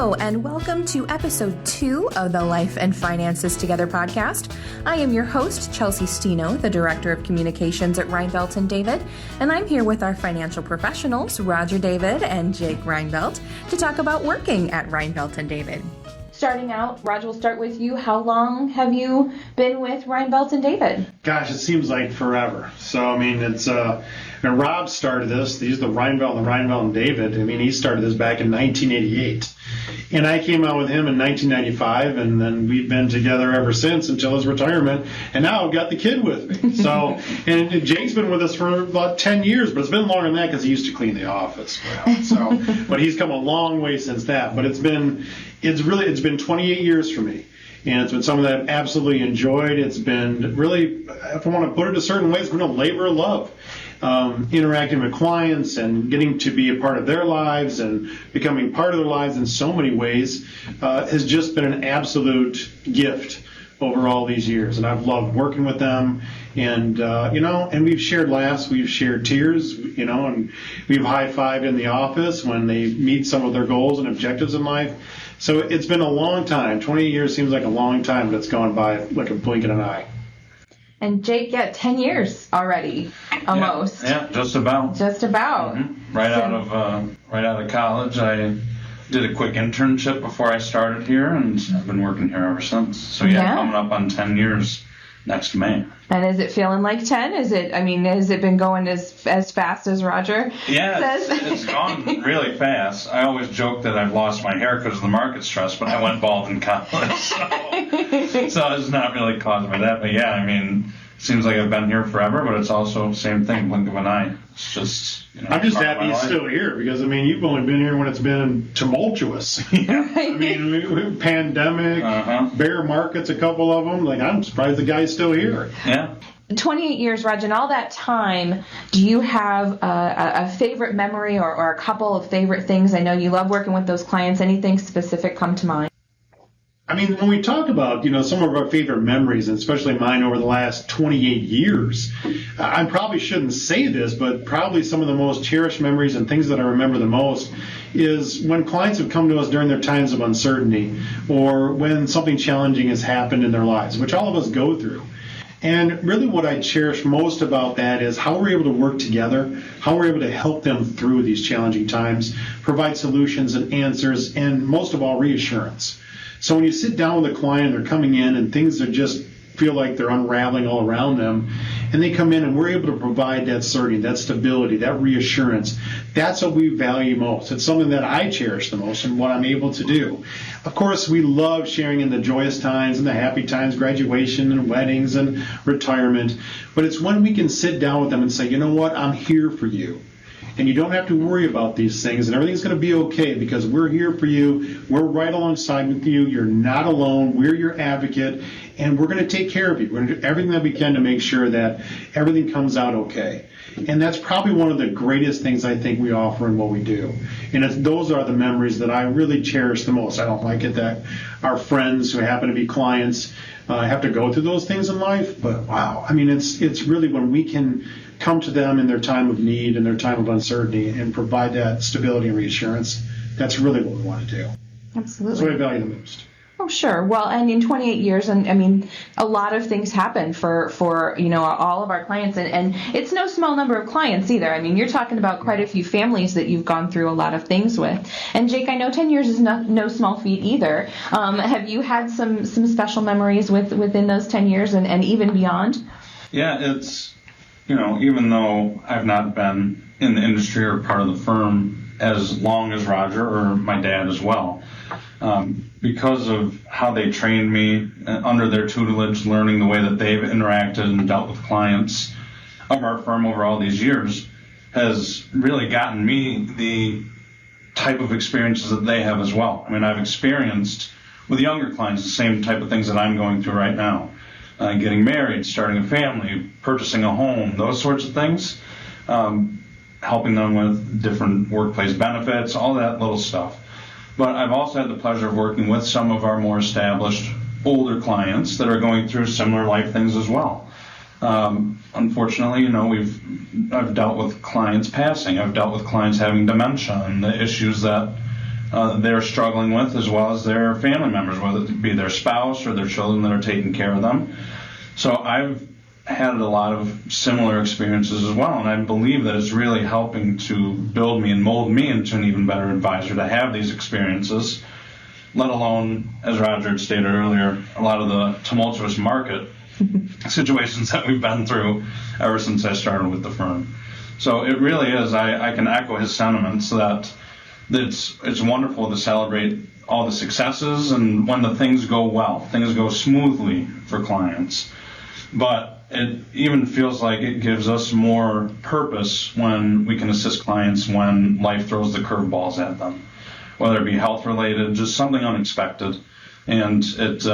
Hello, and welcome to episode 2 of the Life and Finances Together podcast. I am your host, Chelsea Steno, the Director of Communications at Reinfeldt & David, and I'm here with our financial professionals, Roger David and Jake Reinfeldt, to talk about working at Reinfeldt & David. Starting out, Roger, we'll start with you. How long have you been with Reinfeldt & David? Gosh, it seems like forever. So, I mean, it's Rob started this. These are the Reinfeldt & David. I mean, he started this back in 1988. And I came out with him in 1995, and then we've been together ever since until his retirement. And now I've got the kid with me. So, and Jake's been with us for about 10 years, but it's been longer than that because he used to clean the office. So, but he's come a long way since that. But it's been 28 years for me. And it's been something that I've absolutely enjoyed. It's been really, if I want to put it a certain way, it's been a labor of love. Interacting with clients and getting to be a part of their lives and becoming part of their lives in so many ways has just been an absolute gift over all these years. And I've loved working with them. And, and we've shared laughs, we've shared tears, and we've high-fived in the office when they meet some of their goals and objectives in life. So it's been a long time. 28 years seems like a long time, but it's gone by like a blink of an eye. And Jake, 10 years already, almost. Yeah, just about. Just about. Mm-hmm. Right out of college, I did a quick internship before I started here, and I've been working here ever since. So coming up on 10 years next May. And is it feeling like 10? Has it been going as fast as Roger says? It's gone really fast. I always joke that I've lost my hair because of the market stress, but I went bald in college, so it's not really caused by that. But it seems like I've been here forever, but it's also same thing, blink of an eye. It's just, I'm just happy he's still here because, you've only been here when it's been tumultuous. Pandemic, bear markets, a couple of them. I'm surprised the guy's still here. Yeah. 28 years, Raj, in all that time, do you have a favorite memory or a couple of favorite things? I know you love working with those clients. Anything specific come to mind? When we talk about, some of our favorite memories, and especially mine over the last 28 years, I probably shouldn't say this, but probably some of the most cherished memories and things that I remember the most is when clients have come to us during their times of uncertainty or when something challenging has happened in their lives, which all of us go through. And really what I cherish most about that is how we're able to work together, how we're able to help them through these challenging times, provide solutions and answers, and most of all, reassurance. So when you sit down with a client, they're coming in and things are just feel like they're unraveling all around them, and they come in and we're able to provide that certainty, that stability, that reassurance. That's what we value most. It's something that I cherish the most and what I'm able to do. Of course, we love sharing in the joyous times and the happy times, graduation and weddings and retirement, but it's when we can sit down with them and say, you know what, I'm here for you. And you don't have to worry about these things, and everything's going to be okay because we're here for you. We're right alongside with you. You're not alone. We're your advocate, and we're going to take care of you. We're going to do everything that we can to make sure that everything comes out okay. And that's probably one of the greatest things I think we offer in what we do. And those are the memories that I really cherish the most. I don't like it that our friends who happen to be clients have to go through those things in life, but wow. It's really when we can come to them in their time of need and their time of uncertainty and provide that stability and reassurance. That's really what we want to do. Absolutely. That's what I value the most. Oh, sure. Well, and in 28 years, and a lot of things happen for all of our clients, and it's no small number of clients either. You're talking about quite a few families that you've gone through a lot of things with. And Jake, I know 10 years is no small feat either. Have you had some special memories within those 10 years and even beyond? Yeah, it's, even though I've not been in the industry or part of the firm as long as Roger or my dad as well, because of how they trained me under their tutelage, learning the way that they've interacted and dealt with clients of our firm over all these years has really gotten me the type of experiences that they have as well. I've experienced with younger clients the same type of things that I'm going through right now. Getting married, starting a family, purchasing a home, those sorts of things, helping them with different workplace benefits, all that little stuff. But I've also had the pleasure of working with some of our more established older clients that are going through similar life things as well. Unfortunately, I've dealt with clients passing. I've dealt with clients having dementia and the issues that they're struggling with, as well as their family members, whether it be their spouse or their children that are taking care of them. So I've had a lot of similar experiences as well, and I believe that it's really helping to build me and mold me into an even better advisor to have these experiences, let alone, as Roger had stated earlier, a lot of the tumultuous market situations that we've been through ever since I started with the firm. So it really is, I can echo his sentiments that it's wonderful to celebrate all the successes and when the things go well, things go smoothly for clients. But it even feels like it gives us more purpose when we can assist clients when life throws the curveballs at them, whether it be health related, just something unexpected. And it's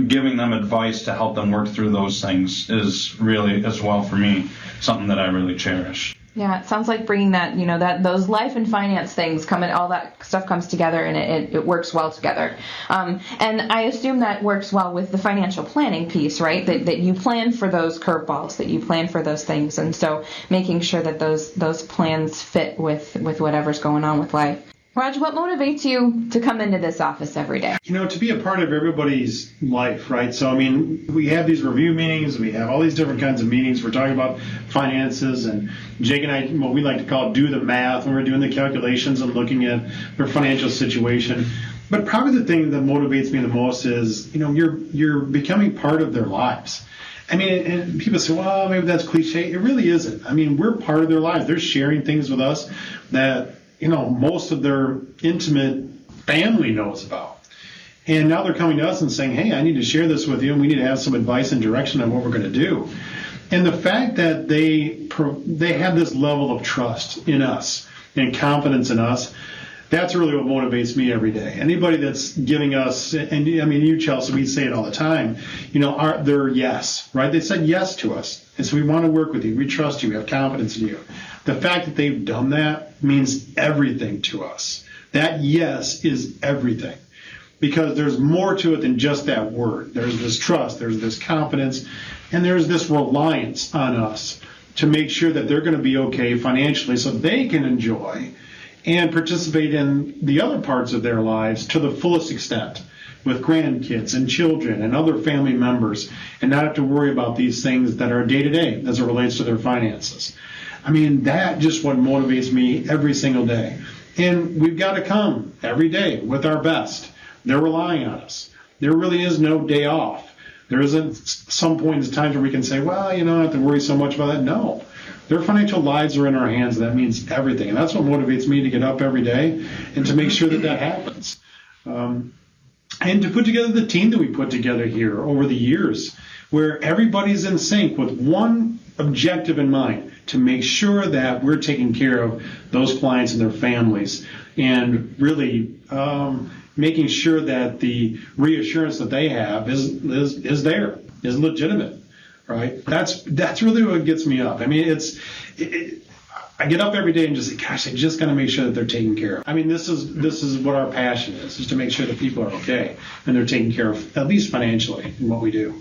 giving them advice to help them work through those things is really, as well for me, something that I really cherish. Yeah, it sounds like bringing that, that those life and finance things all that stuff comes together and it works well together. And I assume that works well with the financial planning piece, right? That you plan for those curveballs, that you plan for those things. And so making sure that those plans fit with whatever's going on with life. Raj, what motivates you to come into this office every day? To be a part of everybody's life, right? So, we have these review meetings, we have all these different kinds of meetings. We're talking about finances, and Jake and I, what we like to call do the math, when we're doing the calculations and looking at their financial situation. But probably the thing that motivates me the most is, you're becoming part of their lives. And people say, well, maybe that's cliche. It really isn't. We're part of their lives. They're sharing things with us that most of their intimate family knows about. And now they're coming to us and saying, hey, I need to share this with you, and we need to have some advice and direction on what we're going to do. And the fact that they have this level of trust in us and confidence in us, that's really what motivates me every day. Anybody that's giving us, and you, Chelsea, we say it all the time, their yes, right? They said yes to us. And so we want to work with you. We trust you. We have confidence in you. The fact that they've done that means everything to us. That yes is everything. Because there's more to it than just that word. There's this trust, there's this confidence, and there's this reliance on us to make sure that they're going to be okay financially so they can enjoy and participate in the other parts of their lives to the fullest extent with grandkids and children and other family members, and not have to worry about these things that are day-to-day as it relates to their finances. That just what motivates me every single day. And we've got to come every day with our best. They're relying on us. There really is no day off. There isn't some point in times where we can say, well, I don't have to worry so much about that. No. Their financial lives are in our hands, and that means everything. And that's what motivates me to get up every day and to make sure that happens. And to put together the team that we put together here over the years, where everybody's in sync with one objective in mind, to make sure that we're taking care of those clients and their families, and really making sure that the reassurance that they have is there, is legitimate, right? That's really what gets me up. I get up every day and just say, gosh, I just got to make sure that they're taken care of. This is what our passion is to make sure that people are okay and they're taken care of, at least financially, in what we do.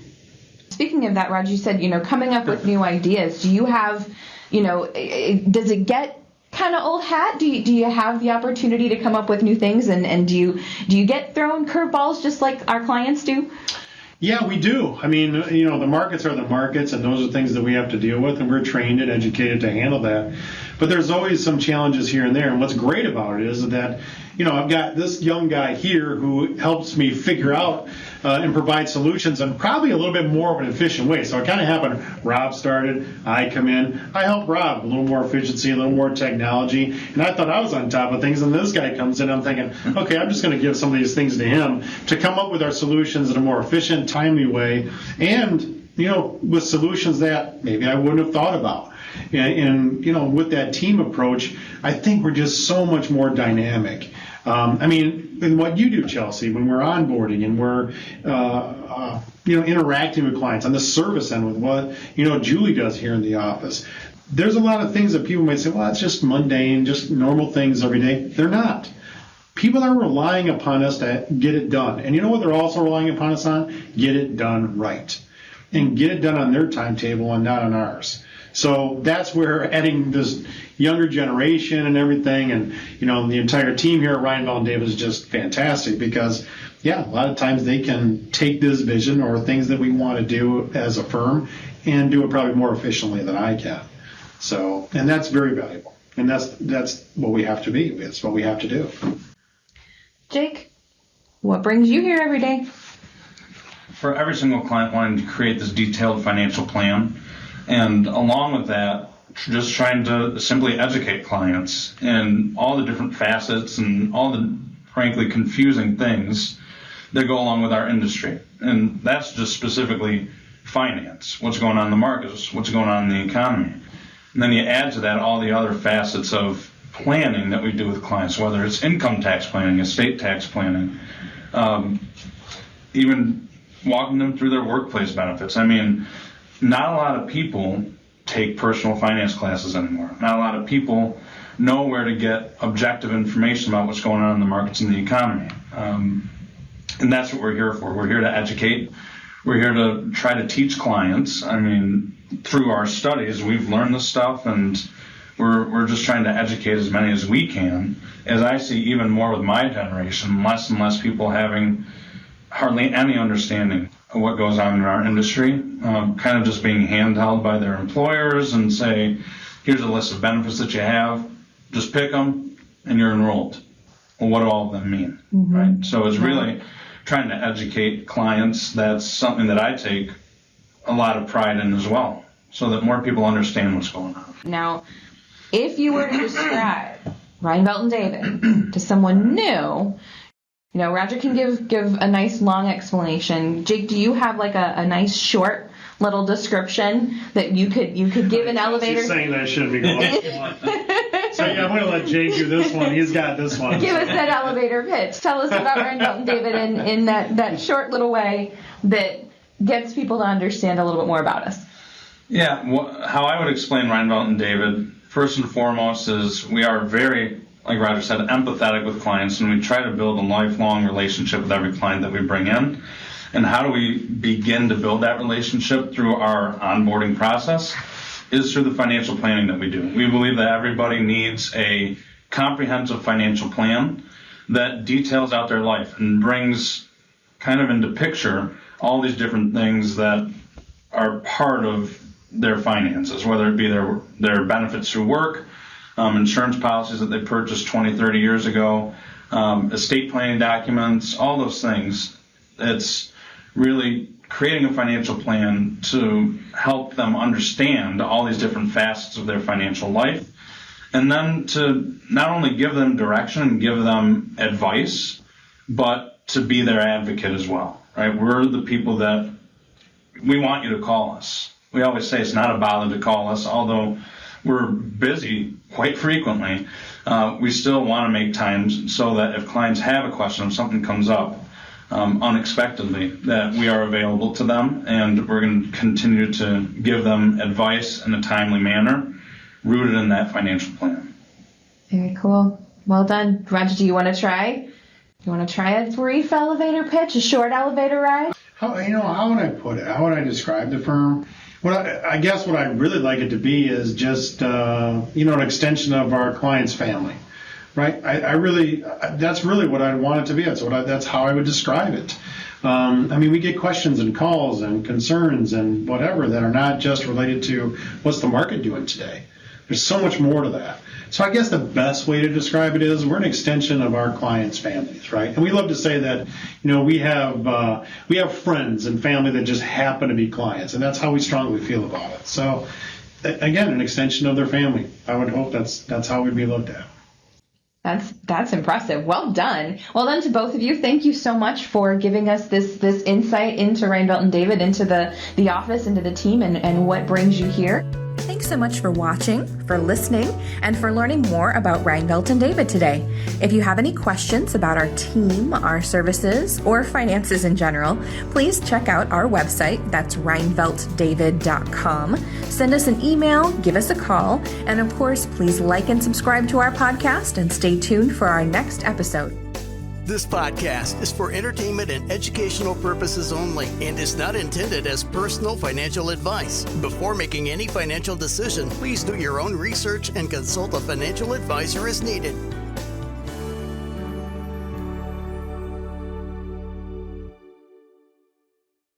Speaking of that, Raj, you said, coming up with new ideas. Do you have, does it get kind of old hat? Do you have the opportunity to come up with new things, and do you get thrown curveballs just like our clients do? Yeah, we do. The markets are the markets, and those are things that we have to deal with, and we're trained and educated to handle that. But there's always some challenges here and there, and what's great about it is that, I've got this young guy here who helps me figure out and provide solutions in probably a little bit more of an efficient way. So it kind of happened. Rob started, I come in, I help Rob, a little more efficiency, a little more technology, and I thought I was on top of things, and this guy comes in, I'm thinking, okay, I'm just going to give some of these things to him to come up with our solutions in a more efficient, timely way, and, with solutions that maybe I wouldn't have thought about. And with that team approach, I think we're just so much more dynamic. In what you do, Chelsea, when we're onboarding and we're, interacting with clients on the service end with what, Julie does here in the office. There's a lot of things that people might say, well, it's just mundane, just normal things every day. They're not. People are relying upon us to get it done. And you know what they're also relying upon us on? Get it done right. And get it done on their timetable and not on ours. So that's where adding this younger generation and everything, and the entire team here at Reinfeldt and David is just fantastic because, a lot of times they can take this vision or things that we want to do as a firm and do it probably more efficiently than I can. So, and that's very valuable, and that's what we have to be. It's what we have to do. Jake, what brings you here every day? For every single client, wanting to create this detailed financial plan, and along with that, just trying to simply educate clients in all the different facets and all the frankly confusing things that go along with our industry. And that's just specifically finance, what's going on in the markets, what's going on in the economy. And then you add to that all the other facets of planning that we do with clients, whether it's income tax planning, estate tax planning, even walking them through their workplace benefits. I mean, not a lot of people take personal finance classes anymore. Not a lot of people know where to get objective information about what's going on in the markets and the economy. And that's what we're here for. We're here to educate. We're here to try to teach clients. I mean, through our studies, we've learned this stuff, and we're just trying to educate as many as we can. As I see even more with my generation, less and less people having hardly any understanding of what goes on in our industry, kind of just being handheld by their employers and say, here's a list of benefits that you have, just pick them and you're enrolled. Well, what do all of them mean, right? So it's really trying to educate clients. That's something that I take a lot of pride in as well, so that more people understand what's going on. Now, if you were to describe Reinfeldt and David to someone new, Roger can give a nice long explanation. Jake, do you have like a nice short little description that you could give an elevator? She's saying that I shouldn't be going. So I'm going to let Jake do this one. He's got this one. Give us that elevator pitch. Tell us about Reinfeldt and David in that short little way that gets people to understand a little bit more about us. Yeah, how I would explain Reinfeldt and David, first and foremost, is we are very, like Roger said, empathetic with clients, and we try to build a lifelong relationship with every client that we bring in. And how do we begin to build that relationship through our onboarding process? Is through the financial planning that we do. We believe that everybody needs a comprehensive financial plan that details out their life and brings kind of into picture all these different things that are part of their finances, whether it be their benefits through work, insurance policies that they purchased 20, 30 years ago, estate planning documents, all those things. It's really creating a financial plan to help them understand all these different facets of their financial life, and then to not only give them direction and give them advice, but to be their advocate as well, right? We're the people that we want you to call us. We always say it's not a bother to call us, although we're busy quite frequently. We still want to make times so that if clients have a question, if something comes up unexpectedly, that we are available to them, and we're going to continue to give them advice in a timely manner, rooted in that financial plan. Very cool. Well done. Roger, do you want to try? You want to try a brief elevator pitch, a short elevator ride? How would I put it? How would I describe the firm? I guess what I'd really like it to be is just, an extension of our client's family, right? That's really what I want it to be. That's how I would describe it. We get questions and calls and concerns and whatever that are not just related to what's the market doing today. There's so much more to that. So I guess the best way to describe it is we're an extension of our clients' families, right? And we love to say that, we have friends and family that just happen to be clients, and that's how we strongly feel about it. So again, an extension of their family. I would hope that's how we'd be looked at. That's impressive. Well done. Well done to both of you. Thank you so much for giving us this insight into Reinfeldt and David, into the office, into the team, and what brings you here. Thanks so much for watching, for listening, and for learning more about Reinfeldt and David today. If you have any questions about our team, our services, or finances in general, please check out our website. That's reinfeldtdavid.com. Send us an email, give us a call, and of course, please like and subscribe to our podcast and stay tuned for our next episode. This podcast is for entertainment and educational purposes only and is not intended as personal financial advice. Before making any financial decision, please do your own research and consult a financial advisor as needed.